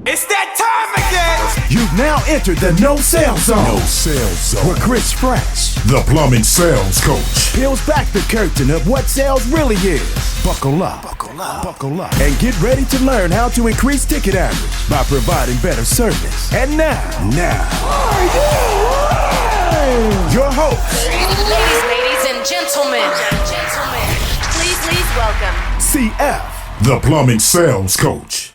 It's that time again! You've now entered the No Sale Zone. No Sale Zone. Where Chris Fresh, the plumbing sales coach, peels back the curtain of what sales really is. Buckle up. Buckle up. Buckle up. And get ready to learn how to increase ticket average by providing better service. And now, your host, Ladies and gentlemen, please welcome CF, the plumbing sales coach.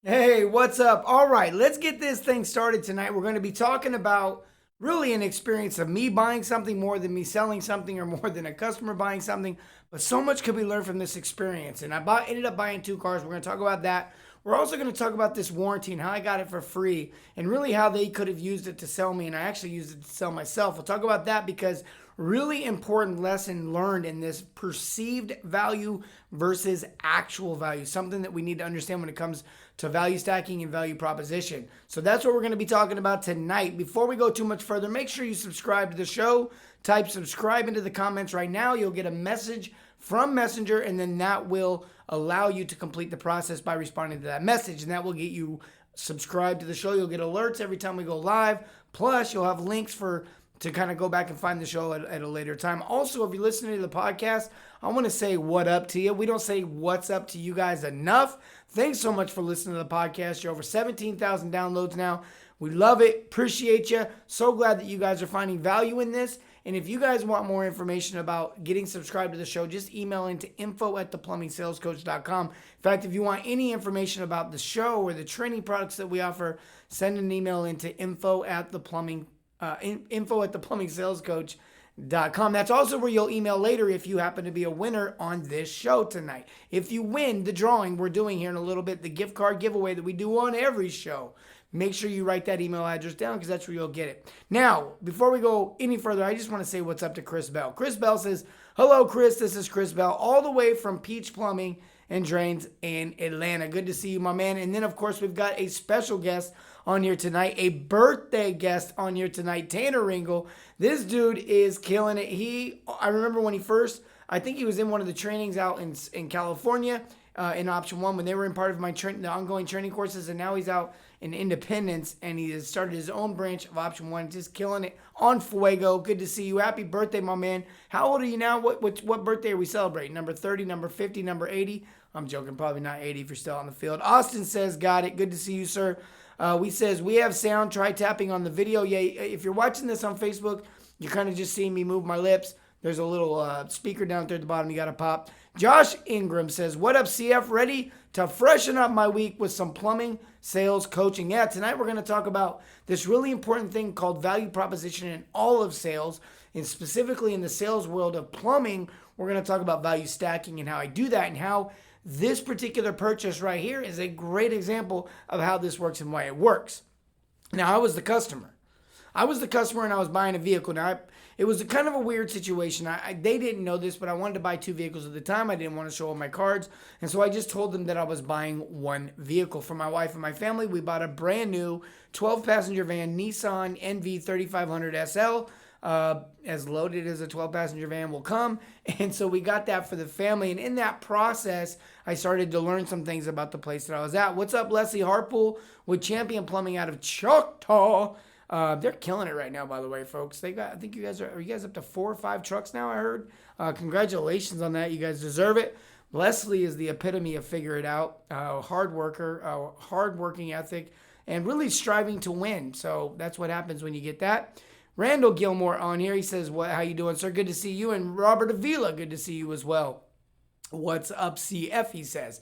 Hey, what's up? All right, let's get this thing started tonight. We're going to be talking about really an experience of me buying something more than me selling something or more than a customer buying something. But so much could be learned from this experience. And I ended up buying 2 cars. We're going to talk about that. We're also going to talk about this warranty and how I got it for free and really how they could have used it to sell me. And I actually used it to sell myself. We'll talk about that because really important lesson learned in this perceived value versus actual value. Something that we need to understand when it comes to value stacking and value proposition. So that's what we're going to be talking about tonight. Before we go too much further, make sure you subscribe to the show. Type subscribe into the comments right now. You'll get a message from Messenger, and then that will allow you to complete the process by responding to that message, and that will get you subscribed to the show. You'll get alerts every time we go live. Plus, you'll have links to kind of go back and find the show at a later time. Also, if you're listening to the podcast, I want to say what up to you. We don't say what's up to you guys enough. Thanks so much for listening to the podcast. You're over 17,000 downloads now. We love it. Appreciate you. So glad that you guys are finding value in this. And if you guys want more information about getting subscribed to the show, just email into info@theplumbingsalescoach.com. In fact, if you want any information about the show or the training products that we offer, send an email into info@theplumbingsalescoach.com. That's also where you'll email later if you happen to be a winner on this show tonight. If you win the drawing we're doing here in a little bit, the gift card giveaway that we do on every show, make sure you write that email address down because that's where you'll get it. Now, before we go any further, I just want to say what's up to Chris Bell. Chris Bell says, hello, Chris. This is Chris Bell, all the way from Peach Plumbing and Drains in Atlanta. Good to see you, my man. And then, of course, we've got a special guest on here tonight, a birthday guest on here tonight, Tanner Ringel. This dude is killing it. I remember when I think he was in one of the trainings out in California in Option 1 when they were in part of the ongoing training courses, and now he's out in Independence, and he has started his own branch of Option 1, just killing it on Fuego. Good to see you. Happy birthday, my man. How old are you now? What birthday are we celebrating? Number 30, number 50, number 80? I'm joking, probably not 80 if you're still on the field. Austin says, got it. Good to see you, sir. We have sound. Try tapping on the video. Yeah, if you're watching this on Facebook, you're kind of just seeing me move my lips. There's a little speaker down there at the bottom you got to pop. Josh Ingram says, what up, CF? Ready to freshen up my week with some plumbing sales coaching. Yeah, tonight we're going to talk about this really important thing called value proposition in all of sales, and specifically in the sales world of plumbing. We're going to talk about value stacking and how I do that and how this particular purchase right here is a great example of how this works and why it works. Now, I was the customer and I was buying a vehicle. Now, it was kind of a weird situation. They didn't know this, but I wanted to buy 2 vehicles at the time. I didn't want to show all my cards. And so I just told them that I was buying 1 vehicle for my wife and my family. We bought a brand new 12-passenger van, Nissan NV 3500 SL. As loaded as a 12-passenger van will come. And so we got that for the family. And in that process, I started to learn some things about the place that I was at. What's up, Leslie Harpool with Champion Plumbing out of Choctaw? They're killing it right now, by the way, folks. I think you guys are you guys up to 4 or 5 trucks now, I heard? Congratulations on that. You guys deserve it. Leslie is the epitome of figure it out, hard worker, hard working ethic, and really striving to win. So that's what happens when you get that. Randall Gilmore on here. He says, how you doing, sir? Good to see you. And Robert Avila, good to see you as well. What's up, CF, he says.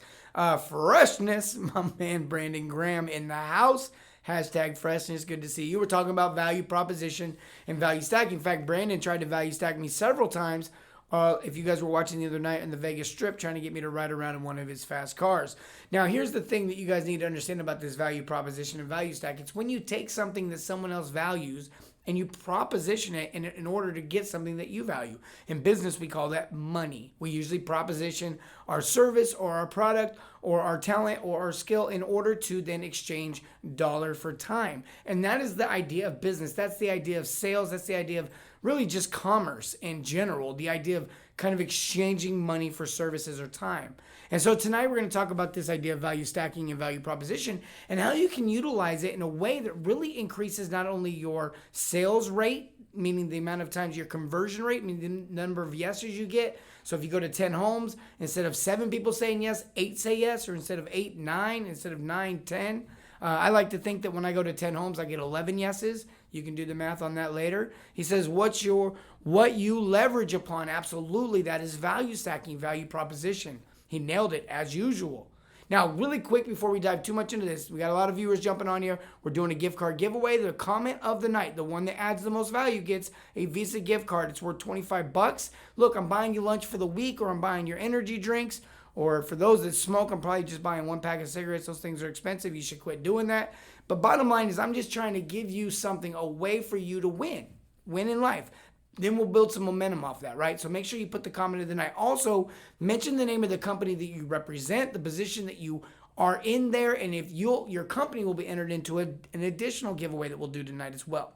Freshness, my man Brandon Graham in the house. Hashtag freshness, good to see you. We're talking about value proposition and value stacking. In fact, Brandon tried to value stack me several times. If you guys were watching the other night in the Vegas Strip, trying to get me to ride around in one of his fast cars. Now, here's the thing that you guys need to understand about this value proposition and value stack. It's when you take something that someone else values and you proposition it in order to get something that you value. In business, we call that money. We usually proposition our service or our product or our talent or our skill in order to then exchange dollar for time. And that is the idea of business. That's the idea of sales. That's the idea of really just commerce in general, the idea of kind of exchanging money for services or time. And so tonight we're going to talk about this idea of value stacking and value proposition and how you can utilize it in a way that really increases not only your sales rate, meaning the amount of times your conversion rate, meaning the number of yeses you get. So if you go to 10 homes, instead of 7 people saying yes, 8 say yes, or instead of 8, 9, instead of 9, 10. I like to think that when I go to 10 homes, I get 11 yeses. You can do the math on that later. He says, what you leverage upon? Absolutely, that is value stacking, value proposition. He nailed it as usual. Now, really quick before we dive too much into this, we got a lot of viewers jumping on here. We're doing a gift card giveaway. The comment of the night, the one that adds the most value, gets a Visa gift card. It's worth $25. Look, I'm buying you lunch for the week, or I'm buying your energy drinks. Or for those that smoke, I'm probably just buying 1 pack of cigarettes. Those things are expensive. You should quit doing that. But bottom line is I'm just trying to give you something, a way for you to win in life. Then we'll build some momentum off that, right? So make sure you put the comment of the night. Also, mention the name of the company that you represent, the position that you are in there, and if your company will be entered into an additional giveaway that we'll do tonight as well.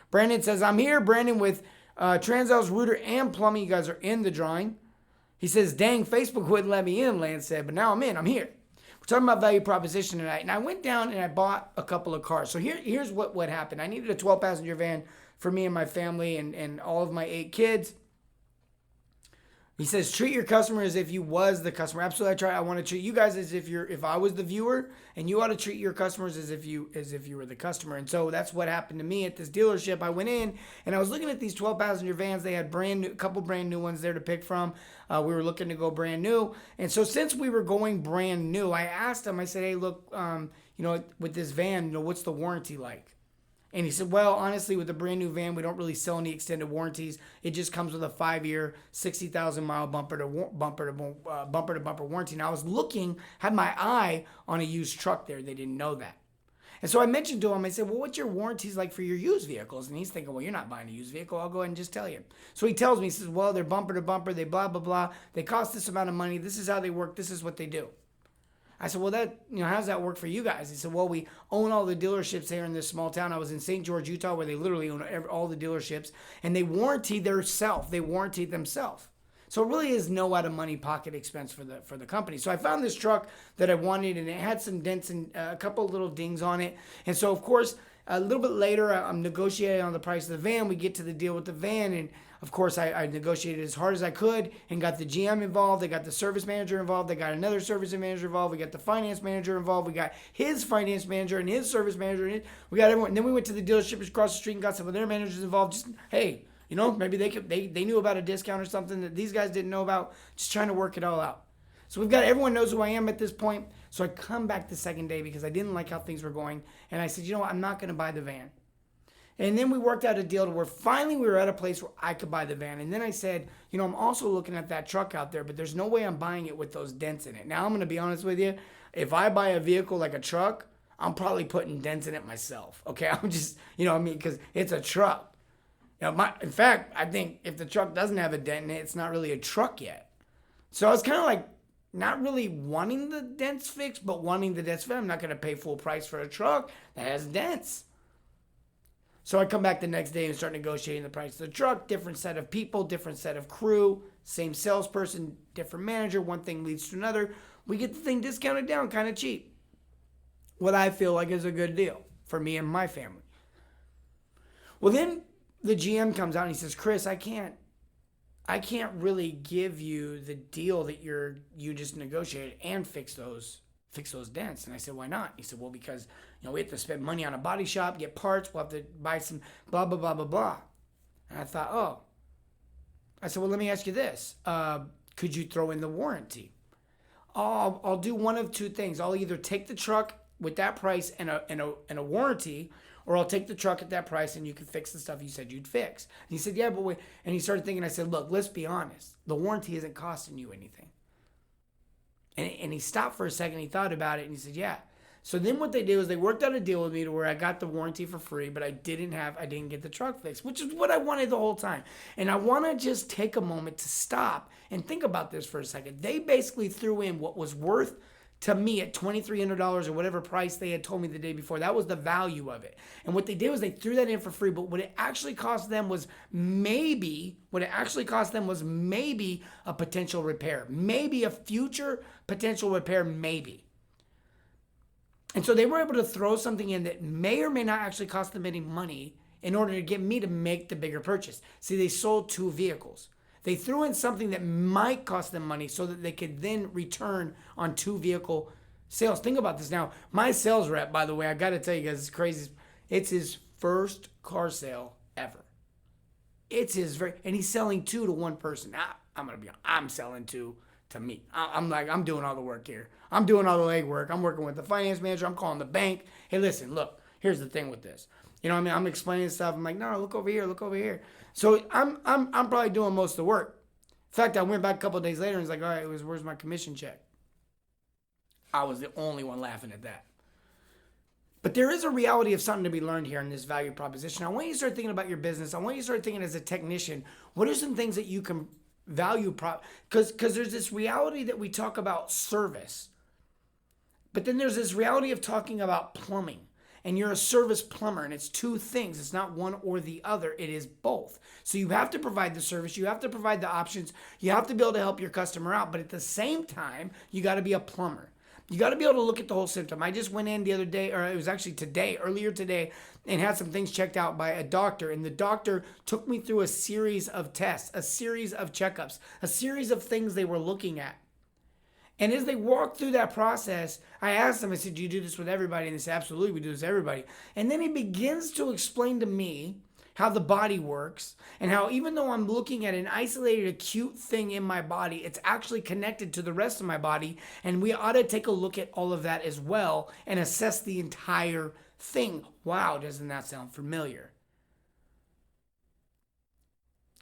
Brandon says, I'm here, Brandon, with Transal's router and plumbing. You guys are in the drawing. He says, dang, Facebook wouldn't let me in, Lance said, but now I'm in. I'm here. We're talking about value proposition tonight. And I went down and I bought a couple of cars. So here's what happened. I needed a 12-passenger van for me and my family and all of my 8 kids. He says, treat your customer as if you was the customer. Absolutely, I want to treat you guys as if I was the viewer, and you ought to treat your customers as if you were the customer. And so that's what happened to me at this dealership. I went in and I was looking at these 12-passenger vans. They had a couple brand new ones there to pick from. We were looking to go brand new. And so since we were going brand new, I asked him, I said, hey, look, with this van, what's the warranty like? And he said, well, honestly, with a brand new van, we don't really sell any extended warranties. It just comes with a 5-year, 60,000-mile bumper to bumper warranty. And I was had my eye on a used truck there. They didn't know that. And so I mentioned to him, I said, well, what's your warranties like for your used vehicles? And he's thinking, well, you're not buying a used vehicle. I'll go ahead and just tell you. So he tells me, he says, well, they're bumper to bumper. They blah, blah, blah. They cost this amount of money. This is how they work. This is what they do. I said, well, how does that work for you guys? He said, well, we own all the dealerships here in this small town. I was in St. George, Utah, where they literally own all the dealerships, and they warranty themselves. They warranty themselves. So it really is no out of money pocket expense for the company. So I found this truck that I wanted, and it had some dents and a couple little dings on it. And so, of course, a little bit later, I'm negotiating on the price of the van. We get to the deal with the van, and of course, I negotiated as hard as I could and got the GM involved. They got the service manager involved. They got another service manager involved. We got the finance manager involved. We got his finance manager and his service manager. We got everyone. And then we went to the dealership across the street and got some of their managers involved. Just, hey, maybe they knew about a discount or something that these guys didn't know about. Just trying to work it all out. So everyone knows who I am at this point. So I come back the second day because I didn't like how things were going. And I said, I'm not going to buy the van. And then we worked out a deal to where finally we were at a place where I could buy the van. And then I said, I'm also looking at that truck out there, but there's no way I'm buying it with those dents in it. Now, I'm going to be honest with you. If I buy a vehicle like a truck, I'm probably putting dents in it myself. Okay, I'm just, because it's a truck. In fact, I think if the truck doesn't have a dent in it, it's not really a truck yet. So I was kind of like not really wanting the dents fixed, but wanting the dents fixed. I'm not going to pay full price for a truck that has dents. So I come back the next day and start negotiating the price of the truck. Different set of people, different set of crew, same salesperson, different manager. One thing leads to another. We get the thing discounted down kind of cheap. What I feel like is a good deal for me and my family. Well, then the GM comes out and he says, Chris, I can't really give you the deal that you just negotiated and fix those dents. And I said, why not? He said, well, because we have to spend money on a body shop, get parts, we'll have to buy some blah, blah, blah, blah, blah. And I thought, I said, well, let me ask you this. Could you throw in the warranty? I'll do one of two things. I'll either take the truck with that price and a warranty, or I'll take the truck at that price and you can fix the stuff you said you'd fix. And he said, yeah, but wait. And he started thinking, I said, look, let's be honest. The warranty isn't costing you anything. And he stopped for a second. He thought about it and he said, yeah. So then what they did was they worked out a deal with me to where I got the warranty for free, but I didn't get the truck fixed, which is what I wanted the whole time. And I want to just take a moment to stop and think about this for a second. They basically threw in what was worth to me at $2,300 or whatever price they had told me the day before. That was the value of it. And what they did was they threw that in for free, but what it actually cost them was maybe a potential repair, maybe a future potential repair, maybe. And so they were able to throw something in that may or may not actually cost them any money in order to get me to make the bigger purchase. See, they sold 2 vehicles. They threw in something that might cost them money so that they could then return on 2 vehicle sales. Think about this now. My sales rep, by the way, I got to tell you guys, it's crazy. It's his first car sale ever. And he's selling 2 to one person. I'm going to be honest. I'm selling 2 to me. I'm doing all the work here. I'm doing all the legwork. I'm working with the finance manager. I'm calling the bank. Hey, listen, look, here's the thing with this. You know what I mean? I'm explaining stuff. I'm like, no, look over here, look over here. So I'm probably doing most of the work. In fact, I went back a couple of days later and was like, all right, where's my commission check? I was the only one laughing at that. But there is a reality of something to be learned here in this value proposition. I want you to start thinking about your business. I want you to start thinking as a technician, what are some things that you can value because there's this reality that we talk about service, but then there's this reality of talking about plumbing, and you're a service plumber, and it's 2 things. It's not one or the other. It is both. So you have to provide the service, you have to provide the options, you have to be able to help your customer out, but at the same time, you got to be a plumber. You got to be able to look at the whole symptom. I just went in the other day, or it was actually earlier today, and had some things checked out by a doctor. And the doctor took me through a series of tests, a series of checkups, a series of things they were looking at. And as they walked through that process, I asked them, I said, do you do this with everybody? And they said, absolutely, we do this with everybody. And then he begins to explain to me how the body works, and how even though I'm looking at an isolated acute thing in my body, it's actually connected to the rest of my body, and we ought to take a look at all of that as well and assess the entire thing. Wow, doesn't that sound familiar?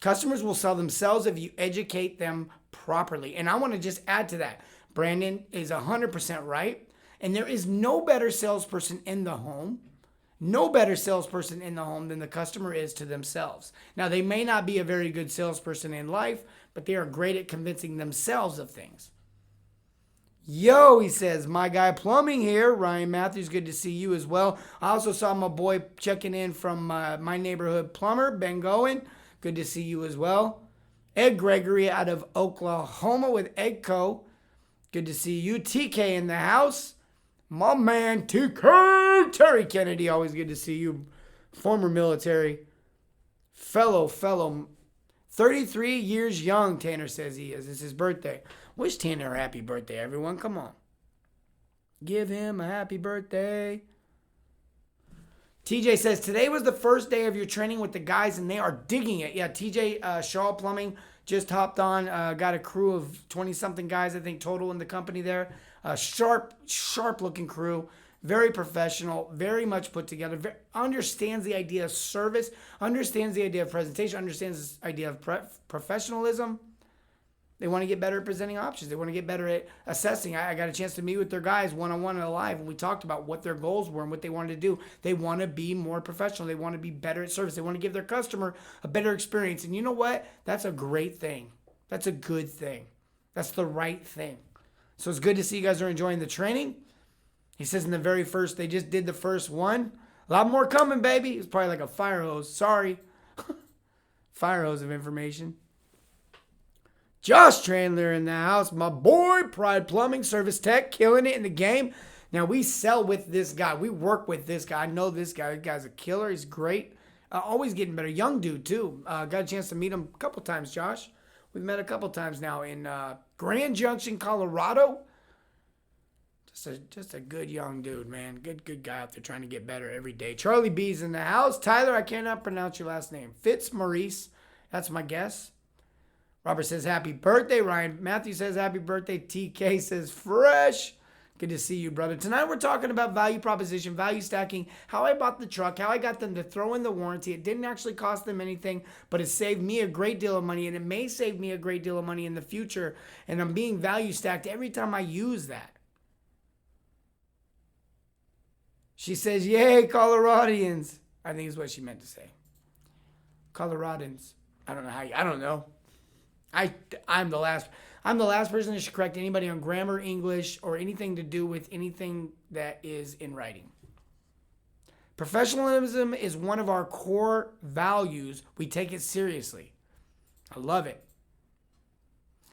Customers will sell themselves if you educate them properly. And I want to just add to that. Brandon is 100% right, and there is no better salesperson in the home. No better salesperson in the home than the customer is to themselves. Now, they may not be a very good salesperson in life, but they are great at convincing themselves of things. Yo, he says, my guy Plumbing here. Ryan Matthews, good to see you as well. I also saw my boy checking in from my neighborhood plumber, Ben Goen. Good to see you as well. Ed Gregory out of Oklahoma with Edco. Good to see you. TK in the house. My man, TK, Terry Kennedy, always good to see you. Former military, fellow, 33 years young, Tanner says he is. It's his birthday. Wish Tanner a happy birthday, everyone. Come on. Give him a happy birthday. TJ says, today was the first day of your training with the guys, and they are digging it. Yeah, TJ Shaw Plumbing just hopped on. Got a crew of 20-something guys, I think, total in the company there. Sharp-looking crew, very professional, very much put together, understands the idea of service, understands the idea of presentation, understands the idea of professionalism. They want to get better at presenting options. They want to get better at assessing. I got a chance to meet with their guys one-on-one and live, and we talked about what their goals were and what they wanted to do. They want to be more professional. They want to be better at service. They want to give their customer a better experience. And you know what? That's a great thing. That's a good thing. That's the right thing. So it's good to see you guys are enjoying the training. He says in the very first, they just did the first one. A lot more coming, baby. It's probably like a fire hose. Sorry. Fire hose of information. Josh Chandler in the house. My boy, Pride Plumbing Service Tech, killing it in the game. Now, we sell with this guy. We work with this guy. I know this guy. This guy's a killer. He's great. Always getting better. Young dude, too. Got a chance to meet him a couple times, Josh. We've met a couple times now in Grand Junction, Colorado. Just a good young dude, man. Good guy out there trying to get better every day. Charlie B's in the house. Tyler, I cannot pronounce your last name. Fitzmaurice. That's my guess. Robert says, happy birthday. Ryan Matthews says, happy birthday. TK says, fresh. Good to see you, brother. Tonight we're talking about value proposition, value stacking, how I bought the truck, how I got them to throw in the warranty. It didn't actually cost them anything, but it saved me a great deal of money, and it may save me a great deal of money in the future, and I'm being value stacked every time I use that. She says, "Yay, Coloradians." I think is what she meant to say. Coloradans. I don't know how. I don't know. I'm the last person that should correct anybody on grammar, English, or anything to do with anything that is in writing. Professionalism is one of our core values. We take it seriously. I love it.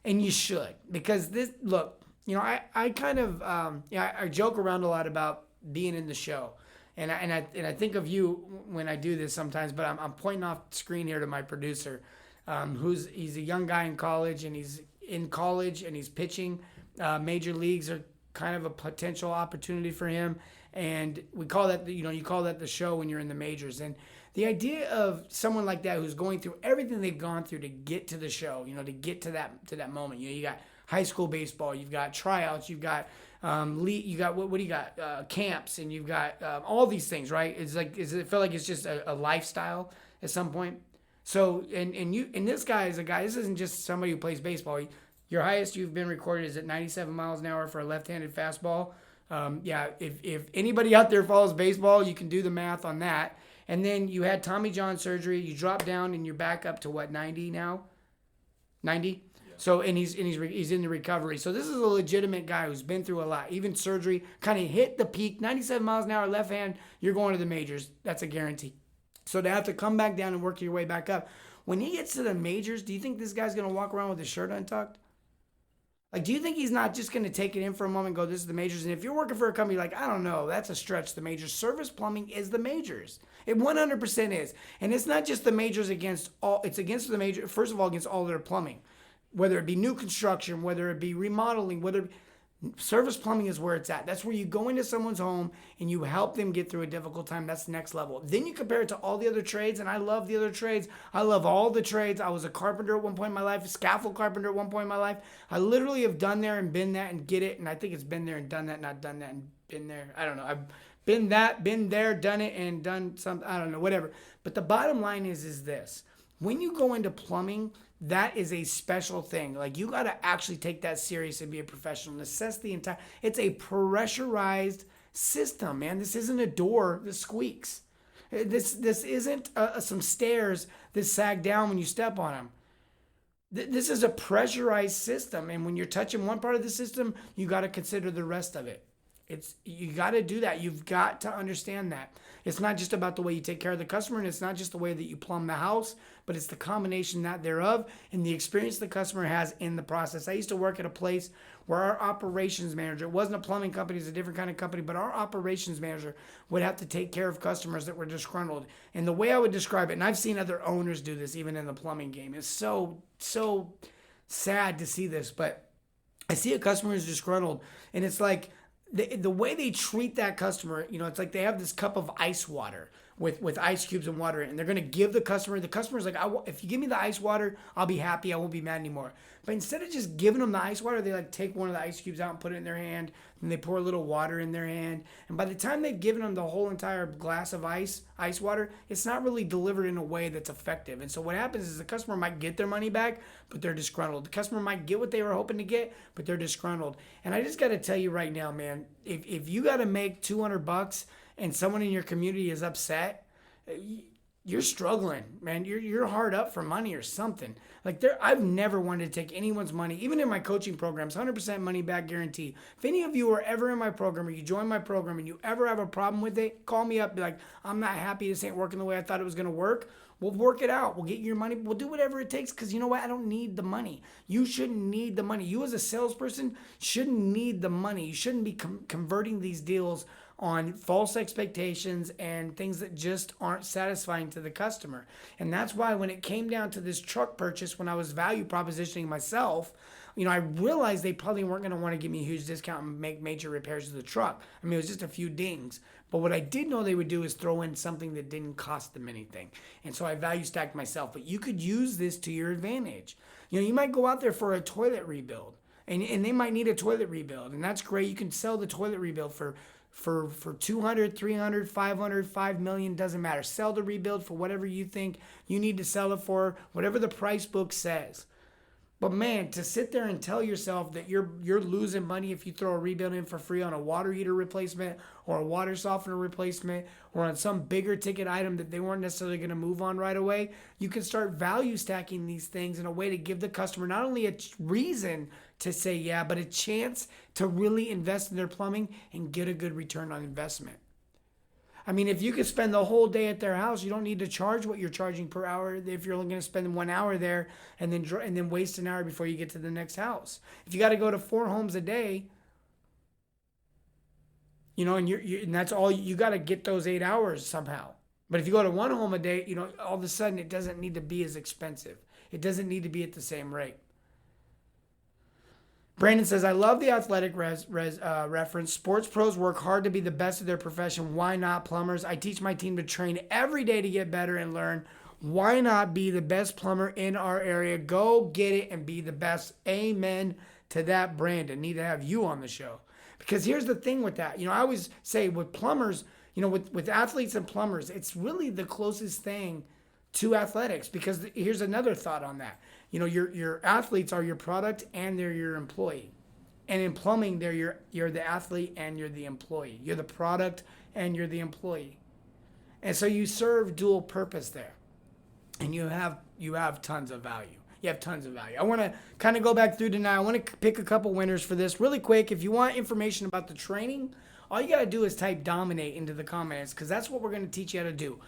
And you should, because this, look, I kind of, I joke around a lot about being in the show. And I think of you when I do this sometimes, but I'm pointing off screen here to my producer, he's a young guy in college, and he's pitching. Major leagues are kind of a potential opportunity for him, and we call that, you call that the show when you're in the majors. And the idea of someone like that who's going through everything they've gone through to get to the show, to get to that moment. You got high school baseball, you've got tryouts, you've got you got what do you got? Camps, and you've got all these things, right? It feel like it's just a lifestyle at some point. So and this guy is a guy. This isn't just somebody who plays baseball. Your highest you've been recorded is at 97 miles an hour for a left-handed fastball. If anybody out there follows baseball, you can do the math on that. And then you had Tommy John surgery. You dropped down and you're back up to what, 90 now? 90? So he's in the recovery. So this is a legitimate guy who's been through a lot. Even surgery, kind of hit the peak. 97 miles an hour, left hand. You're going to the majors. That's a guarantee. So to have to come back down and work your way back up. When he gets to the majors, do you think this guy's going to walk around with his shirt untucked? Like, do you think he's not just going to take it in for a moment and go, this is the majors? And if you're working for a company, like, I don't know, that's a stretch, the majors. Service plumbing is the majors. It 100% is. And it's not just the majors against all, it's against the major, first of all, against all their plumbing. Whether it be new construction, whether it be remodeling, service plumbing is where it's at. That's where you go into someone's home and you help them get through a difficult time. That's next level. Then you compare it to all the other trades, and I love the other trades. I love all the trades. I was a carpenter at one point in my life, a scaffold carpenter at one point in my life. I literally have done there and been that and get it, and I think it's been there and done that, not done that and been there. I don't know. I've been there, done it, and done something. I don't know, whatever. But the bottom line is this. When you go into plumbing, that is a special thing. Like, you got to actually take that serious and be a professional and assess the entire. It's a pressurized system, man. This isn't a door that squeaks. This isn't some stairs that sag down when you step on them. This is a pressurized system, and when you're touching one part of the system, you got to consider the rest of it. You got to do that. You've got to understand that. It's not just about the way you take care of the customer, and it's not just the way that you plumb the house, but it's the combination thereof and the experience the customer has in the process. I used to work at a place where our operations manager, it wasn't a plumbing company, it's a different kind of company, but our operations manager would have to take care of customers that were disgruntled. And the way I would describe it, and I've seen other owners do this even in the plumbing game, it's so sad to see this, but I see a customer who's disgruntled, and it's like, the way they treat that customer, it's like they have this cup of ice water with ice cubes and water in it, and they're going to give the customer's like, if you give me the ice water, I'll be happy. I won't be mad anymore. But instead of just giving them the ice water, they like take one of the ice cubes out and put it in their hand, and they pour a little water in their hand. And by the time they've given them the whole entire glass of ice water, it's not really delivered in a way that's effective. And so what happens is the customer might get their money back, but they're disgruntled. The customer might get what they were hoping to get, but they're disgruntled. And I just got to tell you right now, man, if you got to make $200 and someone in your community is upset, you're struggling, man. You're hard up for money or something. Like, I've never wanted to take anyone's money, even in my coaching programs, 100% money back guarantee. If any of you are ever in my program or you join my program and you ever have a problem with it, call me up. Be like, I'm not happy. This ain't working the way I thought it was going to work. We'll work it out. We'll get you your money. We'll do whatever it takes, because you know what? I don't need the money. You shouldn't need the money. You as a salesperson shouldn't need the money. You shouldn't be converting these deals on false expectations and things that just aren't satisfying to the customer. And that's why when it came down to this truck purchase, when I was value propositioning myself, I realized they probably weren't going to want to give me a huge discount and make major repairs to the truck. I mean, it was just a few dings. But what I did know they would do is throw in something that didn't cost them anything. And so I value stacked myself. But you could use this to your advantage. You might go out there for a toilet rebuild, and they might need a toilet rebuild. And that's great. You can sell the toilet rebuild for 200, 300, 500, 5 million, doesn't matter. Sell the rebuild for whatever you think you need to sell it for, whatever the price book says. But man, to sit there and tell yourself that you're losing money if you throw a rebuild in for free on a water heater replacement or a water softener replacement or on some bigger ticket item that they weren't necessarily going to move on right away, you can start value stacking these things in a way to give the customer not only a reason to say yeah, but a chance to really invest in their plumbing and get a good return on investment. I mean, if you could spend the whole day at their house, you don't need to charge what you're charging per hour if you're only going to spend 1 hour there and then waste an hour before you get to the next house. If you got to go to 4 homes a day, you know, and that's all you got to get those 8 hours somehow. But if you go to 1 home a day, you know, all of a sudden it doesn't need to be as expensive. It doesn't need to be at the same rate. Brandon says, I love the athletic reference. Sports pros work hard to be the best of their profession. Why not plumbers? I teach my team to train every day to get better and learn. Why not be the best plumber in our area? Go get it and be the best. Amen to that, Brandon. Need to have you on the show. Because here's the thing with that. You know, I always say with plumbers, you know, with athletes and plumbers, it's really the closest thing to athletics. Because here's another thought on that. You know, your athletes are your product and they're your employee. And in plumbing, you're the athlete and you're the employee. You're the product and you're the employee. And so you serve dual purpose there. And you have tons of value. You have tons of value. I want to kind of go back through tonight. I want to pick a couple winners for this really quick. If you want information about the training, all you got to do is type dominate into the comments because that's what we're going to teach you how to do.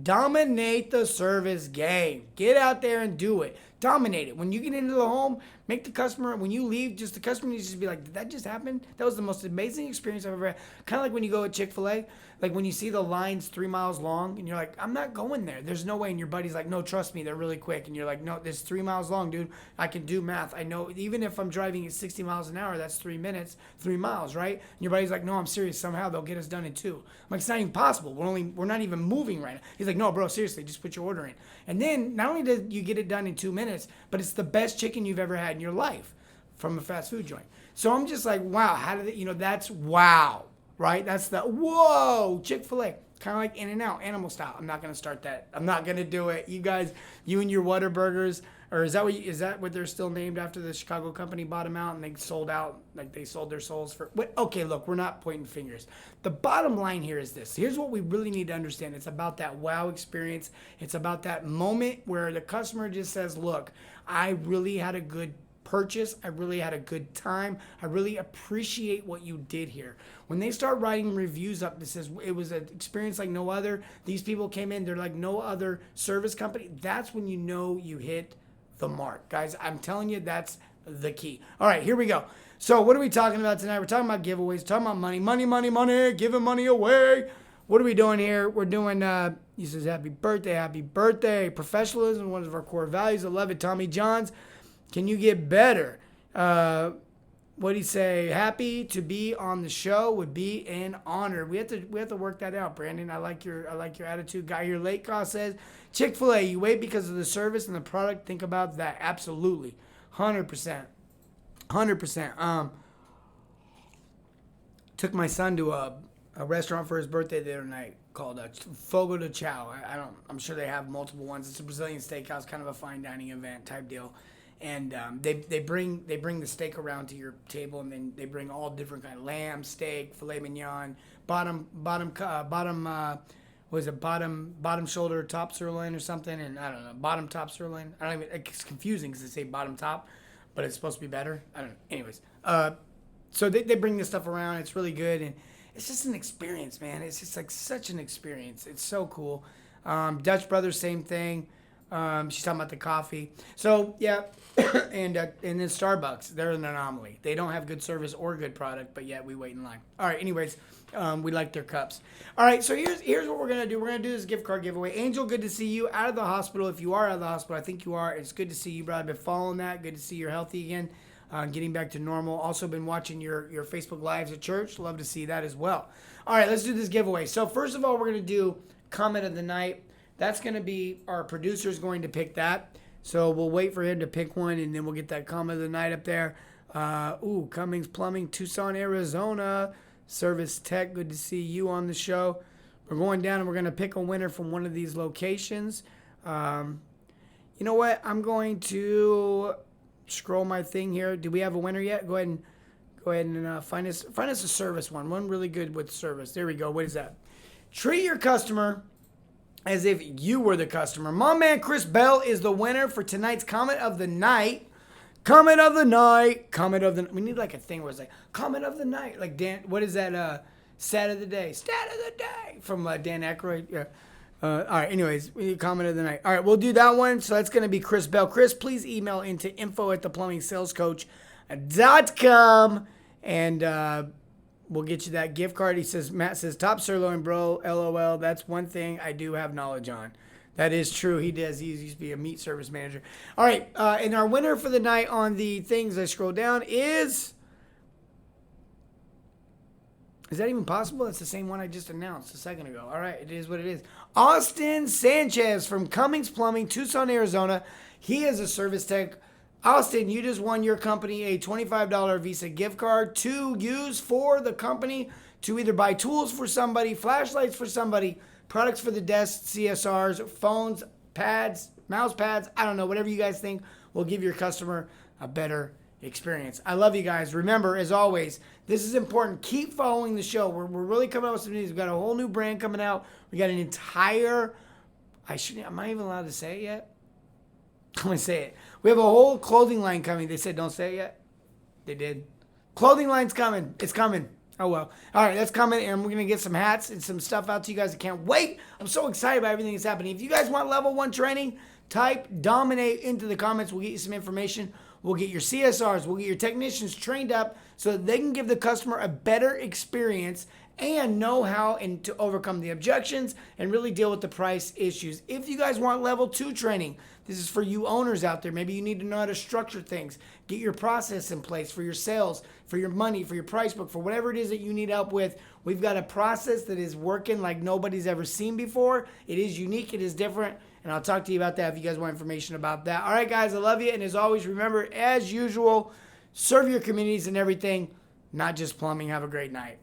Dominate the service game. Get out there and do it. Dominate it. When you get into the home, make the customer, when you leave, just the customer needs to be like, did that just happen? That was the most amazing experience I've ever had. Kind of like when you go at Chick-fil-A, like when you see the lines 3 miles long and you're like, I'm not going there. There's no way. And your buddy's like, no, trust me, they're really quick. And you're like, no, this 3 miles long, dude. I can do math. I know even if I'm driving at 60 miles an hour, that's 3 minutes, 3 miles, right? And your buddy's like, no, I'm serious. Somehow they'll get us done in 2. I'm like, it's not even possible. We're not even moving right now. He's like, no, bro, seriously, just put your order in. And then not only did you get it done in 2 minutes, but it's the best chicken you've ever had in your life from a fast food joint. So I'm just like, wow, how did it, you know, that's wow, right? That's the whoa, Chick-fil-A. Kind of like In-N-Out, animal style. I'm not going to start that. I'm not going to do it. You guys, you and your Whataburgers, or is that what they're still named after the Chicago company bought them out and they sold out, like they sold their souls for, okay, look, we're not pointing fingers. The bottom line here is this. Here's what we really need to understand. It's about that wow experience. It's about that moment where the customer just says, look, I really had a good purchase. I really had a good time. I really appreciate what you did here. When they start writing reviews up that says it was an experience like no other, these people came in, they're like no other service company, that's when you know you hit the mark. Guys, I'm telling you, that's the key. All right, here we go. So what are we talking about tonight? We're talking about giveaways, talking about money, giving money away. What are we doing here? We're doing, he says, happy birthday. Professionalism, one of our core values. I love it. Tommy Johns, can you get better? What do you say? Happy to be on the show, would be an honor. We have to work that out, Brandon. I like your attitude. Guy here late cost says, Chick-fil-A, you wait because of the service and the product. Think about that. Absolutely. 100%. Took my son to a restaurant for his birthday the other night called Fogo de Chao. I'm sure they have multiple ones. It's a Brazilian steakhouse, kind of a fine dining event type deal. And they bring the steak around to your table, and then they bring all different kind of lamb, steak, filet mignon, bottom shoulder, top sirloin or something, and I don't know, bottom top sirloin. I don't even. It's confusing because they say bottom top, but it's supposed to be better. I don't know. Anyways, so they bring this stuff around. It's really good, and it's just an experience, man. It's just like such an experience. It's so cool. Dutch Brothers, same thing. She's talking about the coffee. So yeah, and then Starbucks, they're an anomaly. They don't have good service or good product, but yet we wait in line. All right, anyways, we like their cups. All right, so here's what we're gonna do. We're gonna do this gift card giveaway. Angel, good to see you out of the hospital. If you are out of the hospital, I think you are. It's good to see you, bro. I've been following that. Good to see you're healthy again, getting back to normal. Also been watching your Facebook lives at church. Love to see that as well. All right, let's do this giveaway. So first of all, we're gonna do comment of the night. That's going to be, our producer's going to pick that. So we'll wait for him to pick one, and then we'll get that comment of the night up there. Cummings Plumbing, Tucson, Arizona. Service Tech, good to see you on the show. We're going down, and we're going to pick a winner from one of these locations. You know what? I'm going to scroll my thing here. Do we have a winner yet? Go ahead and find us a service one really good with service. There we go. What is that? Treat your customer as if you were the customer. My man Chris Bell is the winner for tonight's comment of the night. Comment of the night. We need like a thing where it's like comment of the night. Like Dan, what is that? Stat of the day. Stat of the day from Dan Aykroyd. Yeah. All right. Anyways, we need comment of the night. All right, we'll do that one. So that's gonna be Chris Bell. Chris, please email into info@theplumbingsalescoach.com and we'll get you that gift card. Matt says top sirloin, bro. LOL. That's one thing I do have knowledge on. That is true. He does. He used to be a meat service manager. All right. And our winner for the night on the things I scroll down is that even possible? That's the same one I just announced a second ago. All right. It is what it is. Austin Sanchez from Cummings Plumbing, Tucson, Arizona. He is a service tech. Austin, you just won your company a $25 Visa gift card to use for the company to either buy tools for somebody, flashlights for somebody, products for the desk, CSRs, phones, pads, mouse pads, I don't know, whatever you guys think will give your customer a better experience. I love you guys. Remember, as always, this is important. Keep following the show. We're really coming out with some news. We've got a whole new brand coming out. We got an entire, am I even allowed to say it yet? I'm going to say it. We have a whole clothing line coming. They said don't say it yet. They did. Clothing line's coming. It's coming. Oh, well. All right, that's coming, and we're going to get some hats and some stuff out to you guys. I can't wait. I'm so excited about everything that's happening. If you guys want level 1 training, type dominate into the comments. We'll get you some information. We'll get your CSRs. We'll get your technicians trained up so that they can give the customer a better experience and know how and to overcome the objections and really deal with the price issues. If you guys want level 2 training, this is for you owners out there. Maybe you need to know how to structure things. Get your process in place for your sales, for your money, for your price book, for whatever it is that you need help with. We've got a process that is working like nobody's ever seen before. It is unique. It is different. And I'll talk to you about that if you guys want information about that. All right, guys, I love you. And as always, remember, as usual, serve your communities and everything, not just plumbing. Have a great night.